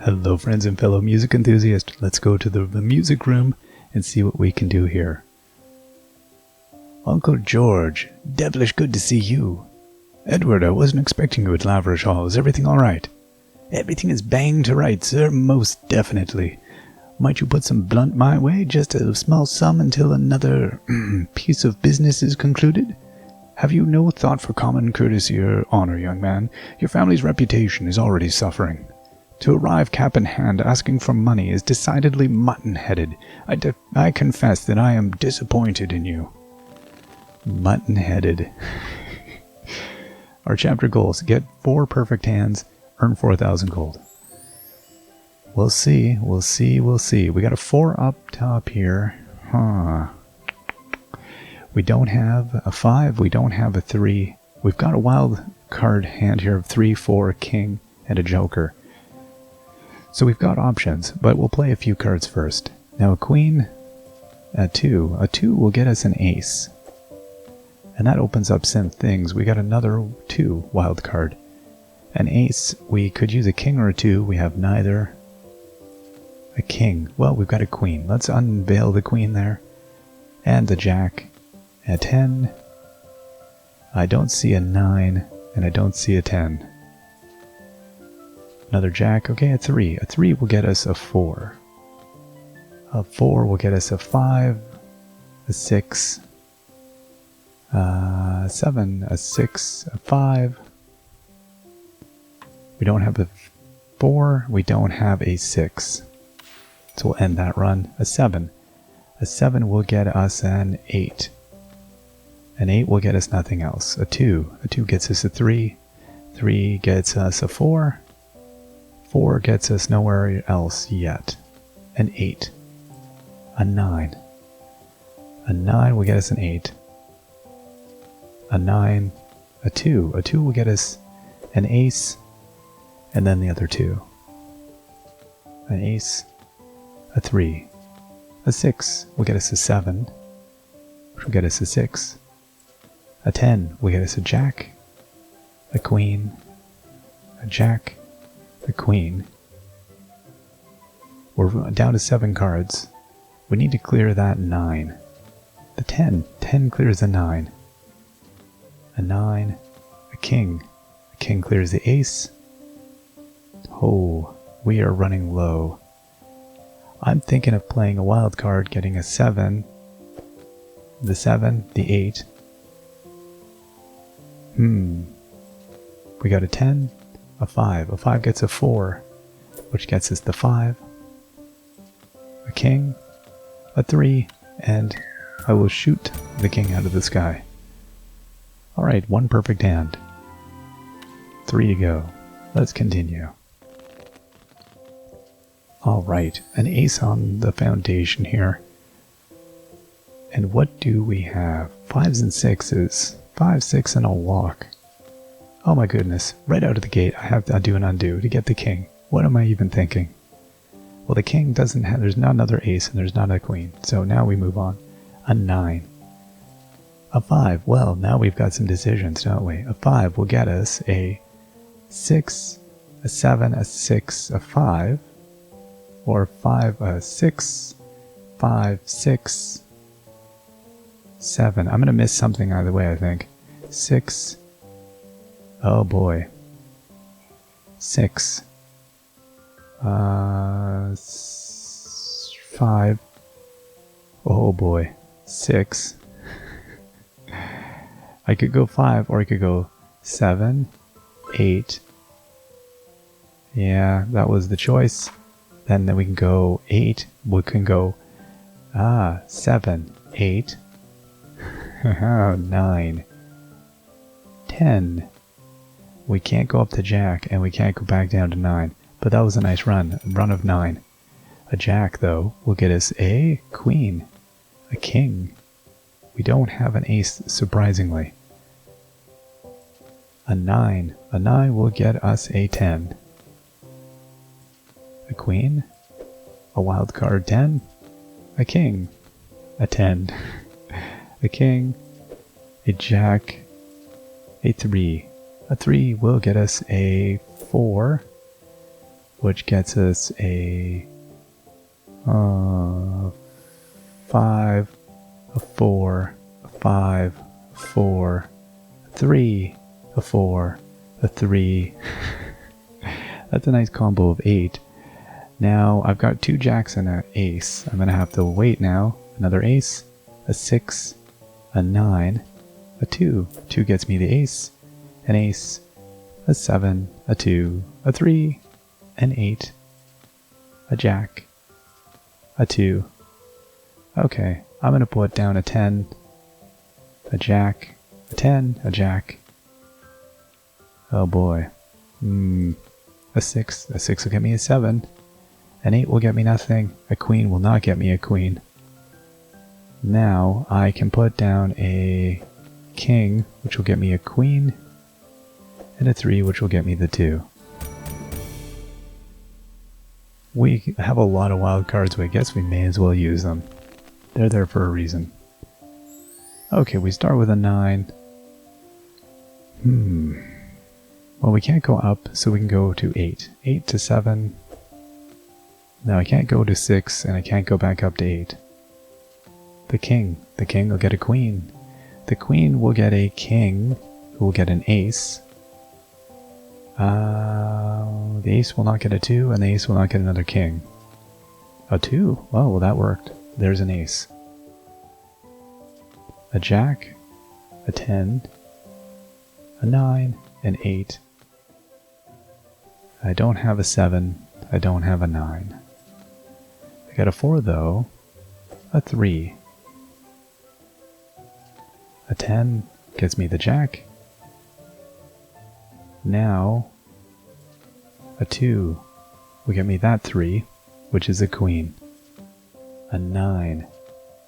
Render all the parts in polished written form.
Hello friends and fellow music enthusiasts, let's go to the music room and see what we can do here. Uncle George, devilish good to see you. Edward, I wasn't expecting you at Laverish Hall. Is everything alright? Everything is bang to right, sir, most definitely. Might you put some blunt my way, just a small sum until another piece of business is concluded? Have you no thought for common courtesy or honor, young man? Your family's reputation is already suffering. To arrive cap in hand asking for money is decidedly mutton-headed. I confess that I am disappointed in you. Mutton-headed. Our chapter goals: get 4 perfect hands, earn 4,000 gold. We'll see. We got a 4 up top here. We don't have a 5, we don't have a 3. We've got a wild card hand here of 3, 4, king, and a joker. So we've got options, but we'll play a few cards first. Now a queen, a 2. A 2 will get us an ace. And that opens up some things. We got another 2 wild card. An ace, we could use a king or a 2. We have neither. A king. Well, we've got a queen. Let's unveil the queen there. And the jack. A 10. I don't see a 9, and I don't see a 10. Another jack. Okay, a 3. A 3 will get us a 4. A 4 will get us a 5, a 6, a 7, a 6, a 5. We don't have a 4. We don't have a 6. So we'll end that run. A 7. A 7 will get us an 8. An 8 will get us nothing else. A 2. A 2 gets us a 3. 3 gets us a 4. 4 gets us nowhere else yet. An 8. A 9. A 9 will get us an 8. A 9. A 2. A 2 will get us an ace. And then the other 2. An ace. A 3. A 6 will get us a 7. Which will get us a 6. A 10 will get us a jack. A queen. A jack. The queen. We're down to 7 cards. We need to clear that 9. The 10. 10 clears the 9. A 9. A king. A king clears the ace. Oh, we are running low. I'm thinking of playing a wild card, getting a 7. The 7. The 8. We got a 10. A 5. A 5 gets a 4, which gets us the 5. A king, a 3, and I will shoot the king out of the sky. Alright, 1 perfect hand. 3 to go. Let's continue. Alright, an ace on the foundation here. And what do we have? 5s and 6s. 5, 6, and a walk. Oh my goodness, right out of the gate I have to do an undo to get the king. What am I even thinking? Well, the king doesn't have, there's not another ace and there's not a queen. So now we move on. A 9. A 5. Well, now we've got some decisions, don't we? A 5 will get us a 6, a 7, a 6, a 5. Or 5, a 6, 5, 6, 7. I'm going to miss something either way, I think. 6. Oh boy. 6. 5. Oh boy. 6. I could go 5 or I could go 7, 8. Yeah, that was the choice. Then we can go 8. We can go 7, 8. 9. 10. We can't go up to jack, and we can't go back down to 9. But that was a nice run. A run of 9. A jack, though, will get us a queen. A king. We don't have an ace, surprisingly. A 9. A 9 will get us a 10. A queen. A wild card 10. A king. A 10. A king. A jack. A 3. A 3 will get us a 4. which gets us a 5, a 4, a 5, a 4, a 3, a 4, a 3. That's a nice combo of 8. Now I've got 2 jacks and an ace. I'm going to have to wait now. Another ace, a 6, a 9, a 2. 2 gets me the ace, an ace, a 7, a 2, a 3, an 8, a jack, a 2. Okay, I'm going to put down a 10, a jack, a 10, a jack. Oh boy. A 6. A 6 will get me a 7. An 8 will get me nothing. A queen will not get me a queen. Now I can put down a king, which will get me a queen, and a 3, which will get me the 2. We have a lot of wild cards, so I guess we may as well use them. They're there for a reason. Okay, we start with a 9. Well, we can't go up, so we can go to 8. 8 to 7. No, I can't go to 6, and I can't go back up to 8. The king will get a queen. The queen will get a king, who will get an ace. The ace will not get a 2, and the ace will not get another king. A 2? Oh, well that worked. There's an ace. A jack, a 10, a 9, an 8. I don't have a 7, I don't have a 9. I got a 4 though, a 3. A 10 gets me the jack. Now, a 2 will get me that 3, which is a queen. A 9.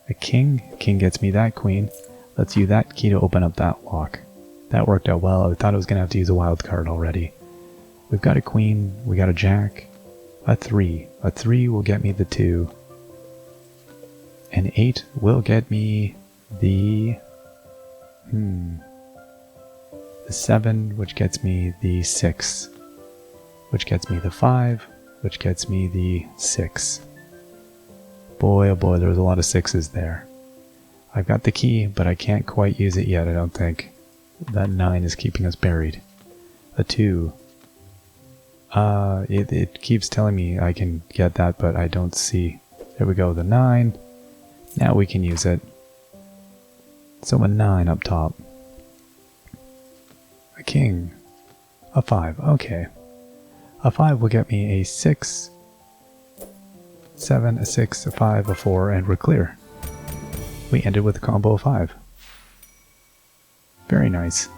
A king. King gets me that queen. Let's use that key to open up that lock. That worked out well. I thought I was going to have to use a wild card already. We've got a queen. We got a jack. A 3. A 3 will get me the 2. An 8 will get me the... the 7, which gets me the 6. Which gets me the 5. Which gets me the 6. Boy, oh boy, there's a lot of 6s there. I've got the key, but I can't quite use it yet, I don't think. That 9 is keeping us buried. A 2. It keeps telling me I can get that, but I don't see. There we go, the 9. Now we can use it. So a 9 up top. A king. A 5, okay. A 5 will get me a 6, 7, a 6, a 5, a 4, and we're clear. We ended with a combo of 5. Very nice.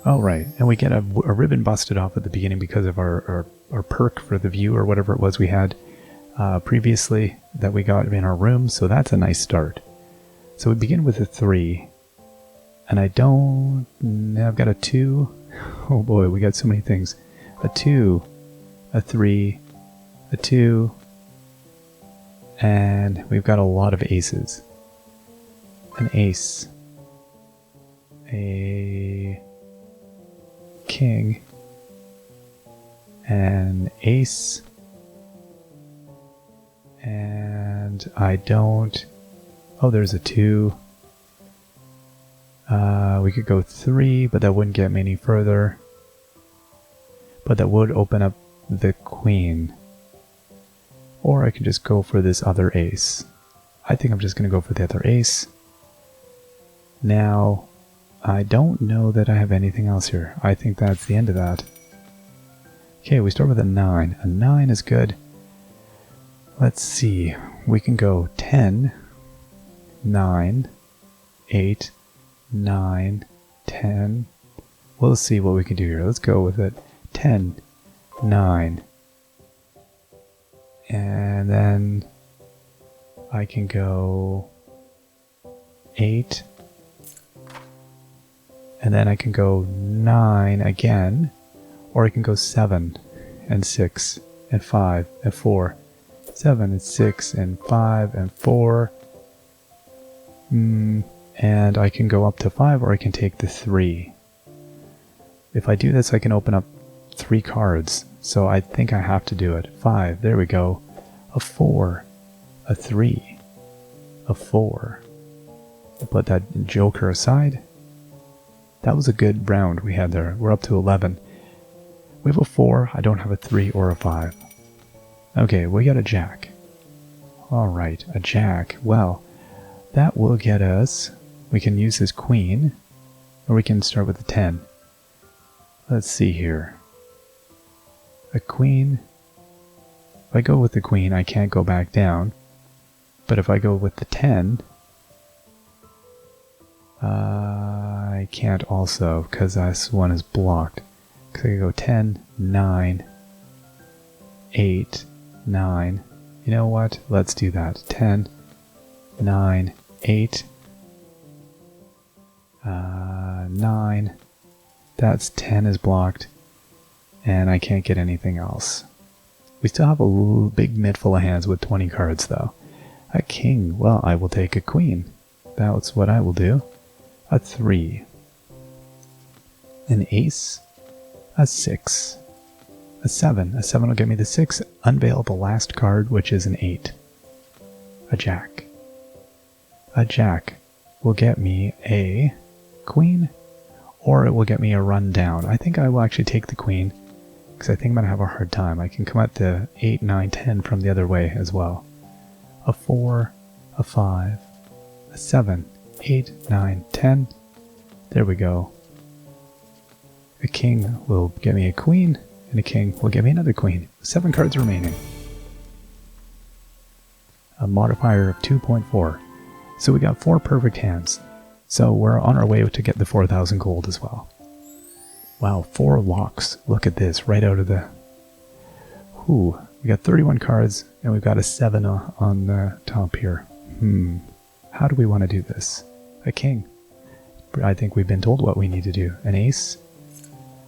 Alright, and we get a ribbon busted off at the beginning because of our perk for the view or whatever it was we had previously that we got in our room, so that's a nice start. So we begin with a 3, and I've got a 2. Oh boy, we got so many things. A 2, a 3, a 2, and we've got a lot of aces. An ace, a king, an ace, and I don't... Oh, there's a 2. We could go 3, but that wouldn't get me any further. But that would open up the queen. Or I could just go for this other ace. I think I'm just going to go for the other ace. Now, I don't know that I have anything else here. I think that's the end of that. Okay, we start with a 9. A 9 is good. Let's see. We can go 10, 9, 8, 9, 10. We'll see what we can do here. Let's go with it. 10, 9. And then I can go 8. And then I can go 9 again. Or I can go 7 and 6 and 5 and 4. 7 and 6 and 5 and 4. And I can go up to 5 or I can take the 3. If I do this, I can open up 3 cards. So I think I have to do it. 5, there we go. A 4, a 3, a 4. I'll put that joker aside. That was a good round we had there. We're up to 11. We have a 4, I don't have a 3 or a 5. Okay, we got a jack. Alright, a jack. Well, that will get us... We can use his queen, or we can start with a 10. Let's see here. A queen. If I go with the queen, I can't go back down. But if I go with the 10, I can't also, because this one is blocked. Because I can go 10, 9, 8, 9. You know what? Let's do that. 10, 9, 8, 9. That's 10 is blocked. And I can't get anything else. We still have a big mid full of hands with 20 cards though. A king. Well, I will take a queen. That's what I will do. A 3. An ace. A 6. A 7. A 7 will get me the 6. Unveil the last card, which is an 8. A jack. A jack will get me a queen, or it will get me a run down. I think I will actually take the queen, because I think I'm going to have a hard time. I can come at the 8, 9, 10 from the other way as well. A 4, a 5, a 7, 8, 9, 10. There we go. A king will get me a queen, and a king will get me another queen. 7 cards remaining. A modifier of 2.4. So we got 4 perfect hands. So we're on our way to get the 4,000 gold as well. Wow, 4 locks. Look at this, right out of the... Whew. We got 31 cards, and we've got a 7 on the top here. How do we want to do this? A king. I think we've been told what we need to do. An ace.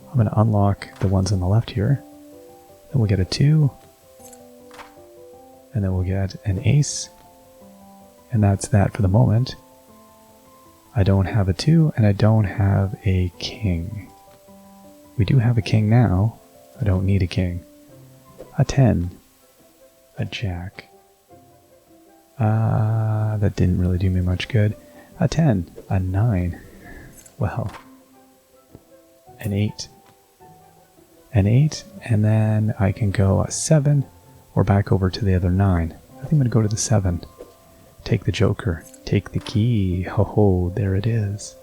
I'm going to unlock the ones on the left here. Then we'll get a 2. And then we'll get an ace. And that's that for the moment. I don't have a 2, and I don't have a king. We do have a king now. I don't need a king. A 10. A jack. That didn't really do me much good. A 10. A 9. Well. An 8. An 8, and then I can go a 7, or back over to the other 9. I think I'm going to go to the 7. Take the joker. Take the key. Ho ho, there it is.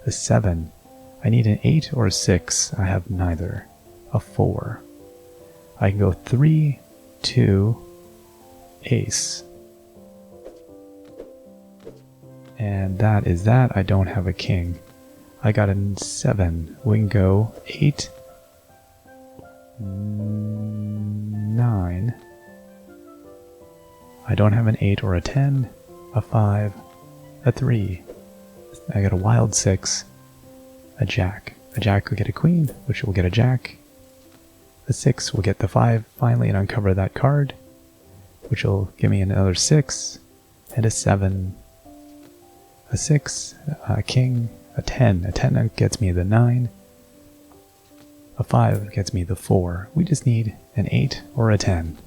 A 7. I need an 8 or a 6. I have neither. A 4. I can go 3, 2, ace. And that is that. I don't have a king. I got a 7. We can go 8, 9. I don't have an 8 or a 10. A 5, a 3. I got a wild 6. A jack. A jack will get a queen, which will get a jack. A 6 will get the 5 finally and uncover that card, which will give me another 6. And a 7. A 6. A king. A 10. A 10 gets me the 9. A 5 gets me the 4. We just need an 8 or a 10.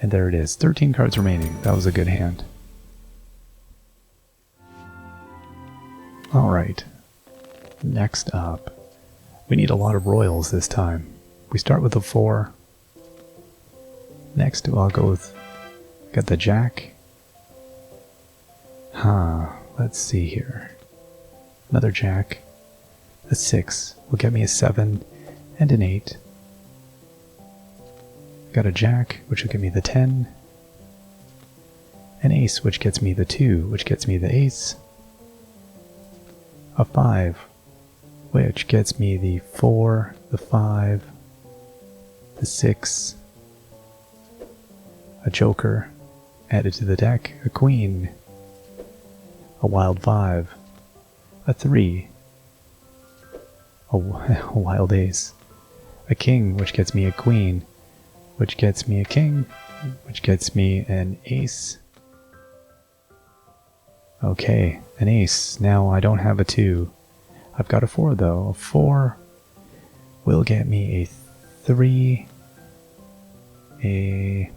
And there it is. 13 cards remaining. That was a good hand. Alright. Next up. We need a lot of royals this time. We start with a 4. Next I'll go with... Got the jack. Let's see here. Another jack. A 6 will get me a 7 and an 8. Got a jack, which will give me the 10. An ace, which gets me the 2, which gets me the ace. A 5, which gets me the 4, the 5, the 6. A joker added to the deck. A queen. A wild 5. A 3. A wild ace. A king, which gets me a queen, which gets me a king, which gets me an ace. Okay, an ace. Now I don't have a 2. I've got a 4 though. A 4 will get me a 3, a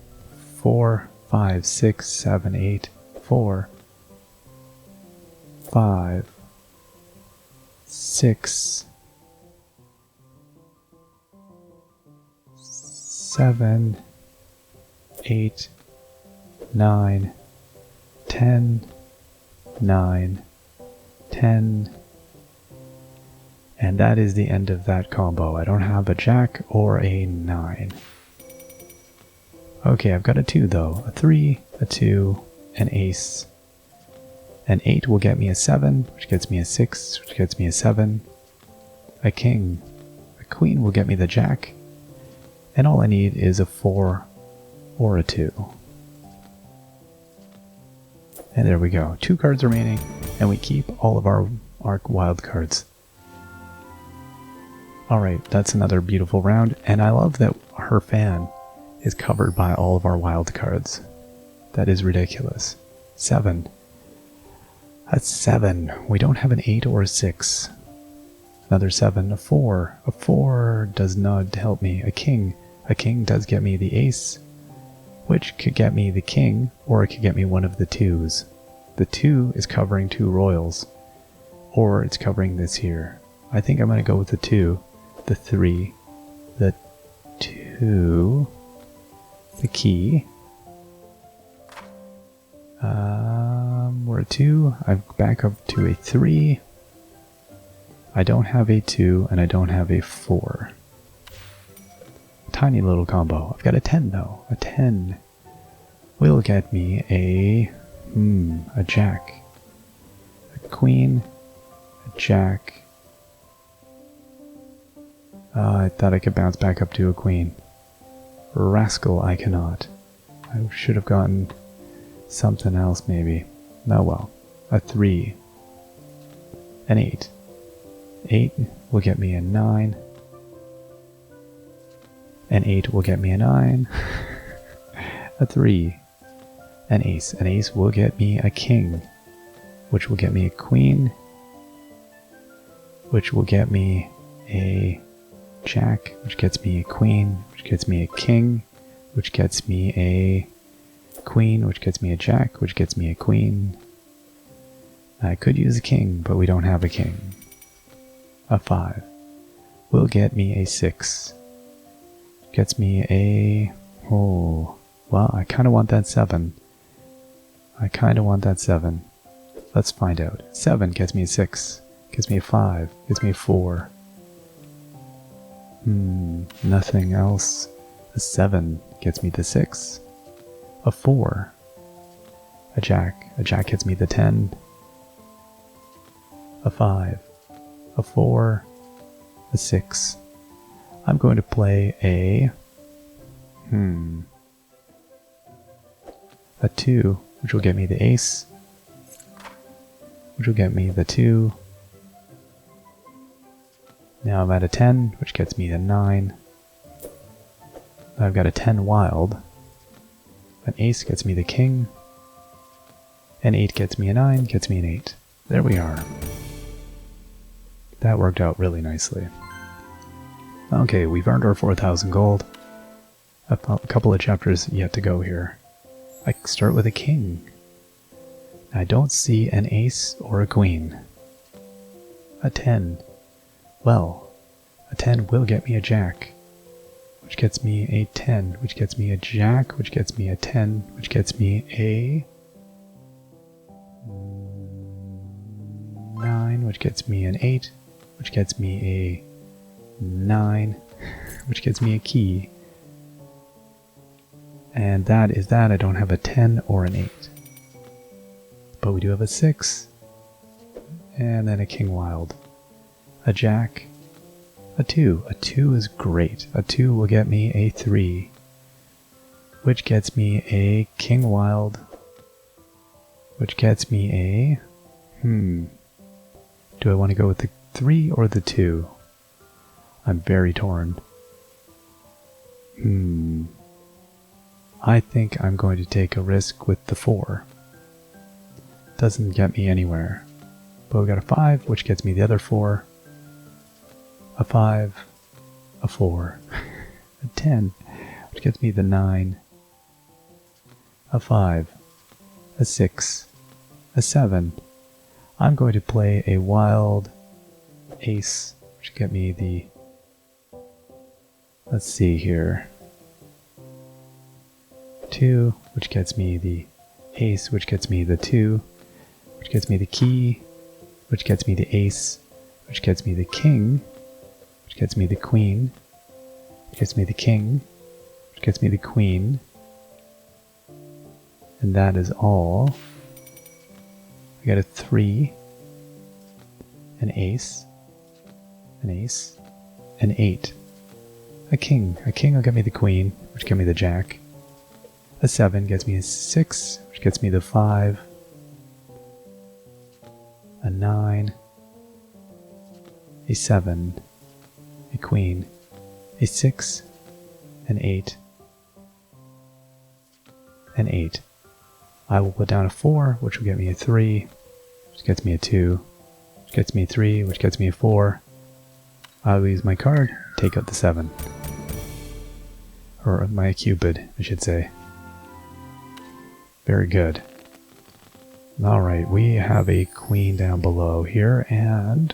4, 5, 6, 7, 8, 4, 5, 6, 7, 8, 9, 10, 9, 10, and that is the end of that combo. I don't have a jack or a 9. Okay, I've got a 2 though. A 3, a 2, an ace. An 8 will get me a 7, which gets me a 6, which gets me a 7. A king. A queen will get me the jack. And all I need is a 4 or a 2. And there we go. 2 cards remaining, and we keep all of our wild cards. Alright, that's another beautiful round, and I love that her fan is covered by all of our wild cards. That is ridiculous. 7. That's 7. We don't have an 8 or a 6. Another 7. A 4. A 4 does not help me. A king. A king does get me the ace, which could get me the king, or it could get me one of the 2s. The 2 is covering 2 royals, or it's covering this here. I think I'm going to go with the 2, the 3, the 2, the key. We're a 2. I'm back up to a 3. I don't have a 2, and I don't have a 4. Tiny little combo. I've got a 10 though. A 10 will get me a jack, a queen, a jack. I thought I could bounce back up to a queen. Rascal, I cannot. I should have gotten something else maybe. Oh well. A 3. An 8. 8 will get me a 9. An 8 will get me a 9. A 3. An ace. An ace will get me a king, which will get me a queen, which will get me a jack, which gets me a queen, which gets me a king, which gets me a queen, which gets me a jack, which gets me a queen. I could use a king, but we don't have a king. A 5 will get me a 6. Gets me a... oh, well, I kind of want that 7. I kind of want that 7. Let's find out. 7 gets me a 6. Gets me a 5. Gets me a 4. Nothing else. A 7 gets me the 6. A 4. A jack. A jack gets me the 10. A 5. A 4. A 6. I'm going to play a... a 2, which will get me the ace, which will get me the 2. Now I'm at a 10, which gets me the 9. I've got a 10 wild. An ace gets me the king. An 8 gets me a 9, gets me an 8. There we are. That worked out really nicely. Okay, we've earned our 4,000 gold. A couple of chapters yet to go here. I start with a king. I don't see an ace or a queen. A 10. Well, a 10 will get me a jack, which gets me a 10, which gets me a jack, which gets me a 10, which gets me a 9, which gets me an 8, which gets me a 9, which gets me a key. And that is that. I don't have a 10 or an 8. But we do have a 6. And then a king wild. A jack. A 2. A 2 is great. A 2 will get me a 3. Which gets me a king wild. Which gets me a... Do I want to go with the 3 or the 2? I'm very torn. I think I'm going to take a risk with the 4. Doesn't get me anywhere. But we got a 5, which gets me the other 4. A 5, a 4, a 10, which gets me the 9. A 5, a 6, a 7. I'm going to play a wild ace, which will get me the, let's see here, 2, which gets me the ace, which gets me the 2, which gets me the key, which gets me the ace, which gets me the king, which gets me the queen, which gets me the king, which gets me the queen, and that is all. I got a 3, an ace, an 8, a king. A king will get me the queen, which gets me the jack. A 7 gets me a 6, which gets me the 5. A 9, a 7, a queen, a 6, an 8, an 8. I will put down a 4, which will get me a 3, which gets me a 2, which gets me a 3, which gets me a 4. I will use my card, take out the 7. Or my cupid, I should say. Very good. Alright, we have a queen down below here, and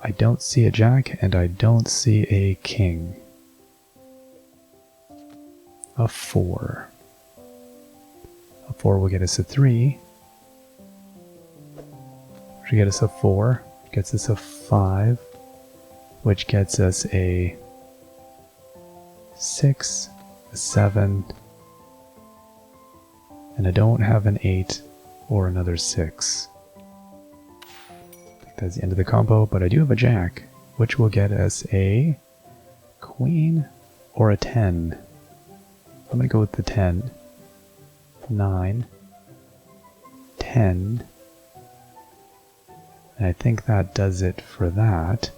I don't see a jack, and I don't see a king. A 4. A 4 will get us a 3. Which will get us a 4. Gets us a 5. Which gets us a 6, a 7, and I don't have an 8 or another 6. I think that's the end of the combo, but I do have a jack, which will get us a queen or a 10. I'm going to go with the 10. 9, 10, and I think that does it for that.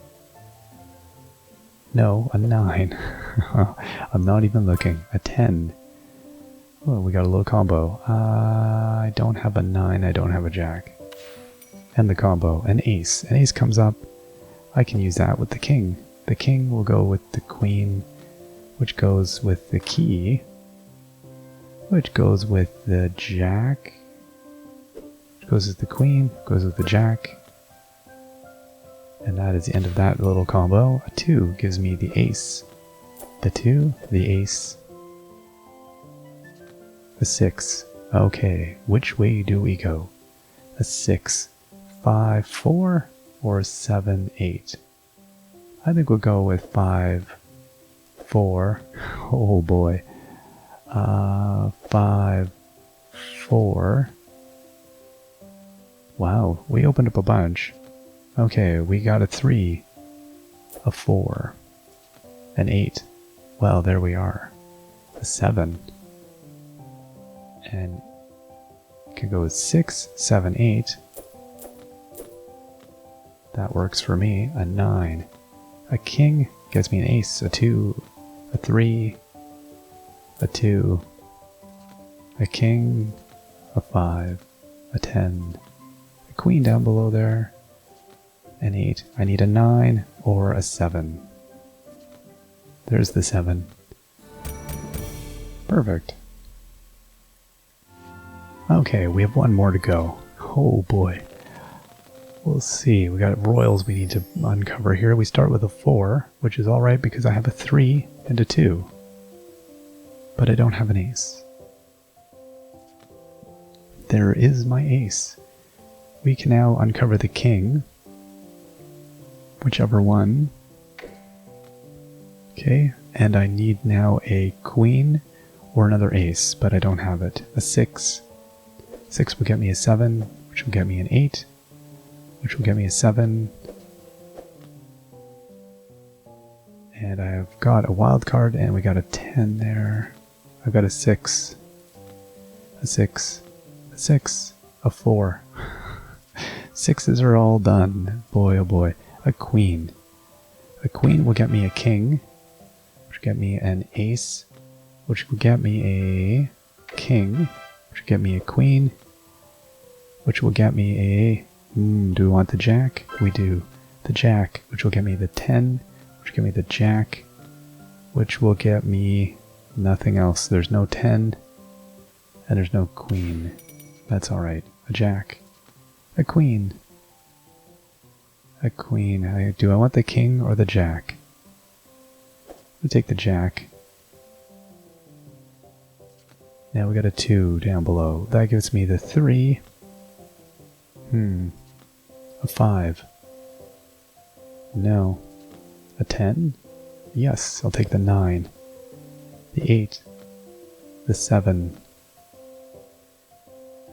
No, a 9. I'm not even looking. A 10. Oh, we got a little combo. I don't have a 9, I don't have a jack. And the combo, an ace. An ace comes up. I can use that with the king. The king will go with the queen, which goes with the key, which goes with the jack, which goes with the queen, goes with the jack. And that is the end of that little combo. A 2 gives me the ace. The 2, the ace. A 6. Okay, which way do we go? A 6, 5, 4, or 7, 8? I think we'll go with 5, 4. Oh boy. 5, 4. Wow, we opened up a bunch. Okay, we got a 3, a 4, an 8. Well, there we are. A 7. And can go with 6, 7, 8. That works for me. A 9. A king gets me an ace. A 2, a 3, a 2, a king, a 5, a 10, a queen down below there, an 8. I need a 9 or a 7. There's the 7. Perfect. Okay, we have one more to go. Oh boy. We'll see. We got royals we need to uncover here. We start with a 4, which is alright because I have a 3 and a 2. But I don't have an ace. There is my ace. We can now uncover the king. Whichever one. Okay, and I need now a queen or another ace, but I don't have it. A 6. 6 will get me a 7, which will get me an 8, which will get me a 7. And I've got a wild card, and we got a 10 there. I've got a 6, a 6, a 6, a 4. 6s are all done. Boy, oh boy. A queen. A queen will get me a king, which will get me an ace, which will get me a king, which will get me a queen, which will get me a Do we want the jack? We do. The jack, which will get me the 10, which will get me the jack, which will get me nothing else. There's no 10, and there's no queen. That's alright. A jack. A queen. A queen. Do I want the king or the jack? We'll take the jack. Now we got a 2 down below. That gives me the 3. A 5. No. A 10? Yes, I'll take the 9. The 8. The 7.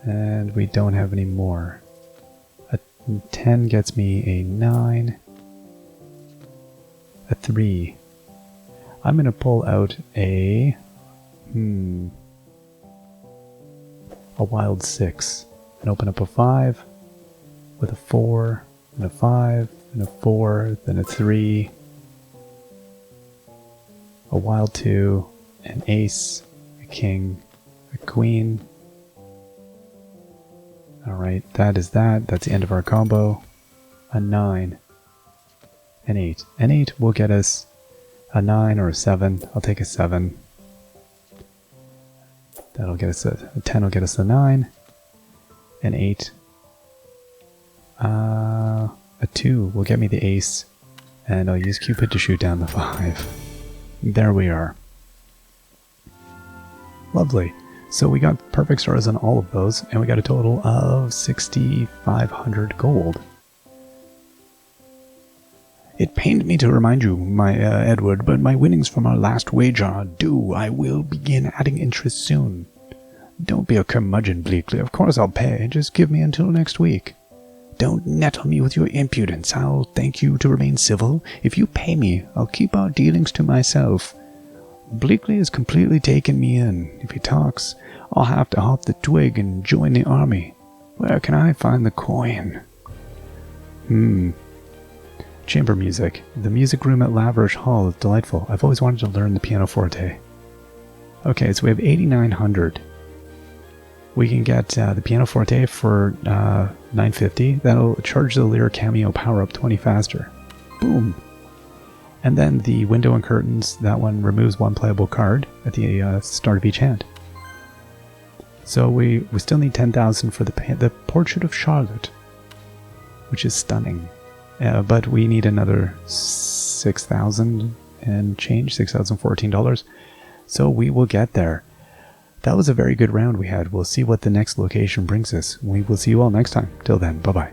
And we don't have any more. A 10 gets me a 9. A 3. I'm going to pull out a wild 6 and open up a 5 with a 4 and a 5 and a 4, then a 3, a wild 2, an ace, a king, a queen. Alright, that is that. That's the end of our combo. A 9, an 8. An 8 will get us a 9 or a 7. I'll take a 7. That'll get us a 10 will get us a 9. An 8. A 2 will get me the ace. And I'll use Cupid to shoot down the 5. There we are. Lovely. So we got perfect stars on all of those, and we got a total of 6,500 gold. It pained me to remind you, my Edward, but my winnings from our last wager are due. I will begin adding interest soon. Don't be a curmudgeon, Bleakley. Of course I'll pay. Just give me until next week. Don't nettle me with your impudence. I'll thank you to remain civil. If you pay me, I'll keep our dealings to myself. Bleakley has completely taken me in. If he talks, I'll have to hop the twig and join the army. Where can I find the coin? Chamber music. The music room at Lavish Hall is delightful. I've always wanted to learn the pianoforte. Okay, so we have 8,900. We can get the pianoforte for $9.50. That'll charge the lyre cameo power up 20 faster. Boom! And then the window and curtains, that one removes one playable card at the start of each hand. So we still need 10,000 for the Portrait of Charlotte, which is stunning. But we need another 6,000 and change, $6,014. So we will get there. That was a very good round we had. We'll see what the next location brings us. We will see you all next time. Till then, bye-bye.